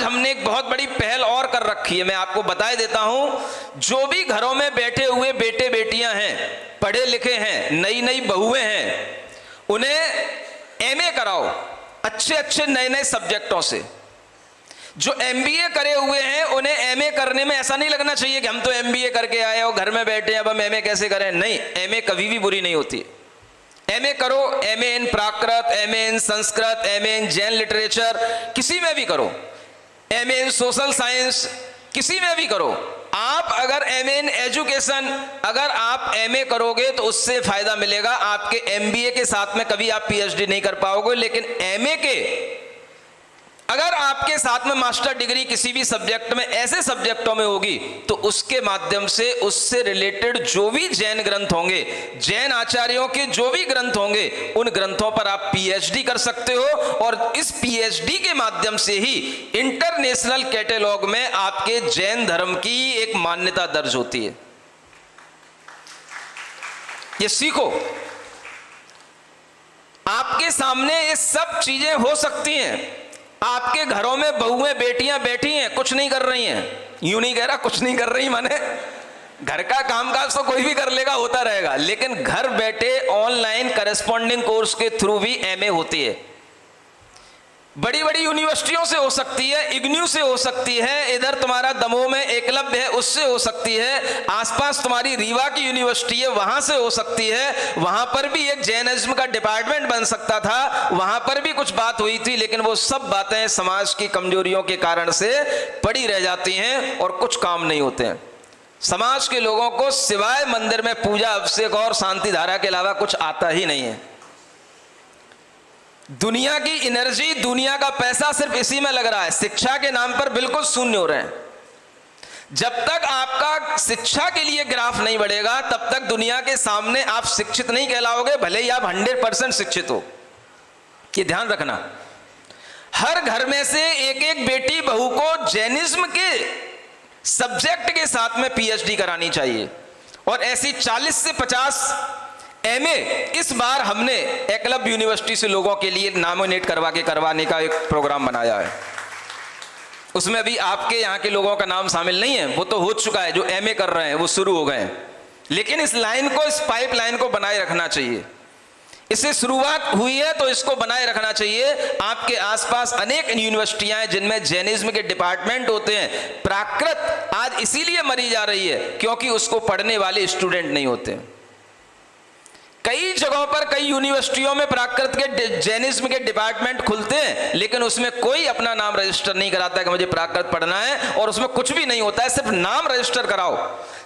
हमने एक बहुत बड़ी पहल और कर रखी है, मैं आपको बता देता हूं। जो भी घरों में बैठे हुए बेटे बेटियां हैं, पढ़े लिखे हैं, नई नई बहुएं हैं, उन्हें एमए कराओ अच्छे अच्छे नए नए सब्जेक्टों से। जो एमबीए करे हुए हैं उन्हें एमए करने में ऐसा नहीं लगना चाहिए कि हम तो एमबीए करके आए और घर में बैठे हैं, अब हम एमए कैसे करें। नहीं, एमए कभी भी बुरी नहीं होती है। एमए करो, एमए इन प्राकृत, एमए इन संस्कृत, एमए इन जैन लिटरेचर, किसी में भी करो, एमए इन सोशल साइंस, किसी में भी करो। आप अगर एमए इन एजुकेशन, अगर आप एमए करोगे तो उससे फायदा मिलेगा। आपके एमबीए के साथ में कभी आप पीएचडी नहीं कर पाओगे, लेकिन एमए के अगर आपके साथ में मास्टर डिग्री किसी भी सब्जेक्ट में, ऐसे सब्जेक्टों में होगी, तो उसके माध्यम से उससे रिलेटेड जो भी जैन ग्रंथ होंगे, जैन आचार्यों के जो भी ग्रंथ होंगे, उन ग्रंथों पर आप पीएचडी कर सकते हो। और इस पीएचडी के माध्यम से ही इंटरनेशनल कैटेलॉग में आपके जैन धर्म की एक मान्यता दर्ज होती है। ये सीखो, आपके सामने ये सब चीजें हो सकती हैं। आपके घरों में बहुएं बेटियां बैठी हैं, कुछ नहीं कर रही हैं। यूं नहीं कह रहा कुछ नहीं कर रही, माने घर का कामकाज तो कोई भी कर लेगा, होता रहेगा, लेकिन घर बैठे ऑनलाइन करेस्पॉन्डिंग कोर्स के थ्रू भी एमए होती है। बड़ी बड़ी यूनिवर्सिटियों से हो सकती है, इग्न्यू से हो सकती है, इधर तुम्हारा दमोह में एकलव्य है उससे हो सकती है, आसपास तुम्हारी रीवा की यूनिवर्सिटी है वहां से हो सकती है। वहां पर भी एक जैनिज्म का डिपार्टमेंट बन सकता था, वहां पर भी कुछ बात हुई थी, लेकिन वो सब बातें समाज की कमजोरियों के कारण से पड़ी रह जाती हैं और कुछ काम नहीं होते हैं। समाज के लोगों को सिवाय मंदिर में पूजा, अभिषेक और शांति धारा के अलावा कुछ आता ही नहीं है। दुनिया की एनर्जी, दुनिया का पैसा सिर्फ इसी में लग रहा है, शिक्षा के नाम पर बिल्कुल शून्य हो रहे हैं। जब तक आपका शिक्षा के लिए ग्राफ नहीं बढ़ेगा, तब तक दुनिया के सामने आप शिक्षित नहीं कहलाओगे, भले ही आप 100% शिक्षित हो। ये ध्यान रखना। हर घर में से एक एक बेटी बहू को जैनिज्म के सब्जेक्ट के साथ में पीएचडी करानी चाहिए। और ऐसी 40 से 50 एमए इस बार हमने एकलव्य यूनिवर्सिटी से लोगों के लिए नॉमिनेट करवाने का एक प्रोग्राम बनाया है। उसमें अभी आपके यहाँ के लोगों का नाम शामिल नहीं है, वो तो हो चुका है, जो एमए कर रहे हैं वो शुरू हो गए हैं। लेकिन इस लाइन को, इस पाइपलाइन को बनाए रखना चाहिए। इससे शुरुआत हुई है तो इसको बनाए रखना चाहिए। आपके आसपास अनेक यूनिवर्सिटियां हैं जिनमें जैनिज्म के डिपार्टमेंट होते हैं। प्राकृत आज इसीलिए मरी जा रही है क्योंकि उसको पढ़ने वाले स्टूडेंट नहीं होते। कई जगहों पर, कई यूनिवर्सिटियों में प्राकृत के जैनिज्म के डिपार्टमेंट खुलते हैं, लेकिन उसमें कोई अपना नाम रजिस्टर नहीं कराता कि मुझे प्राकृत पढ़ना है, और उसमें कुछ भी नहीं होता है। सिर्फ नाम रजिस्टर कराओ,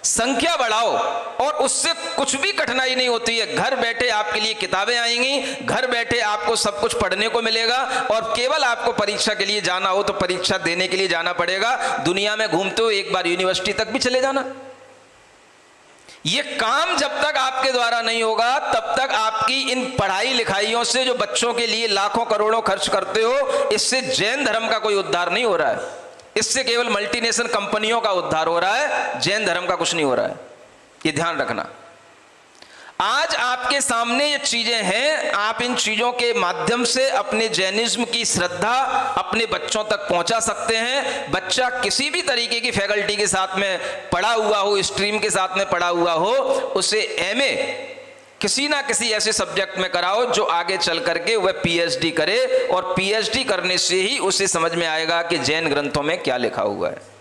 संख्या बढ़ाओ, और उससे कुछ भी कठिनाई नहीं होती है। घर बैठे आपके लिए किताबें आएंगी, घर बैठे आपको सब कुछ पढ़ने को मिलेगा, और केवल आपको परीक्षा के लिए जाना हो तो परीक्षा देने के लिए जाना पड़ेगा। दुनिया में घूमते हो एक बार यूनिवर्सिटी तक भी चले जाना। ये काम जब तक आपके द्वारा नहीं होगा, तब तक आपकी इन पढ़ाई लिखाइयों से जो बच्चों के लिए लाखों करोड़ों खर्च करते हो, इससे जैन धर्म का कोई उद्धार नहीं हो रहा है। इससे केवल मल्टीनेशनल कंपनियों का उद्धार हो रहा है, जैन धर्म का कुछ नहीं हो रहा है। ये ध्यान रखना। आज आपके सामने ये चीजें हैं, आप इन चीजों के माध्यम से अपने जैनिज्म की श्रद्धा अपने बच्चों तक पहुंचा सकते हैं। बच्चा किसी भी तरीके की फैकल्टी के साथ में पढ़ा हुआ हो, स्ट्रीम के साथ में पढ़ा हुआ हो, उसे एमए किसी ना किसी ऐसे सब्जेक्ट में कराओ जो आगे चल करके वह पीएचडी करे, और पीएचडी करने से ही उसे समझ में आएगा कि जैन ग्रंथों में क्या लिखा हुआ है।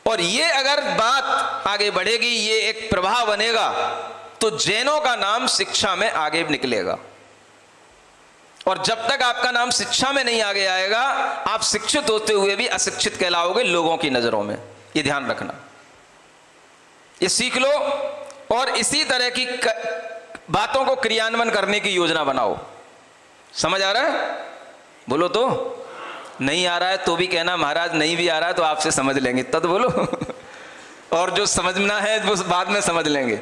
और ये अगर बात आगे बढ़ेगी, ये एक प्रभाव बनेगा, तो जैनों का नाम शिक्षा में आगे निकलेगा। और जब तक आपका नाम शिक्षा में नहीं आगे आएगा, आप शिक्षित होते हुए भी अशिक्षित कहलाओगे लोगों की नजरों में। ये ध्यान रखना, ये सीख लो, और इसी तरह की बातों को क्रियान्वयन करने की योजना बनाओ। समझ आ रहा है? बोलो तो। नहीं आ रहा है तो भी कहना महाराज नहीं भी आ रहा है तो आपसे समझ लेंगे, तब बोलो और जो समझना है वो बाद में समझ लेंगे।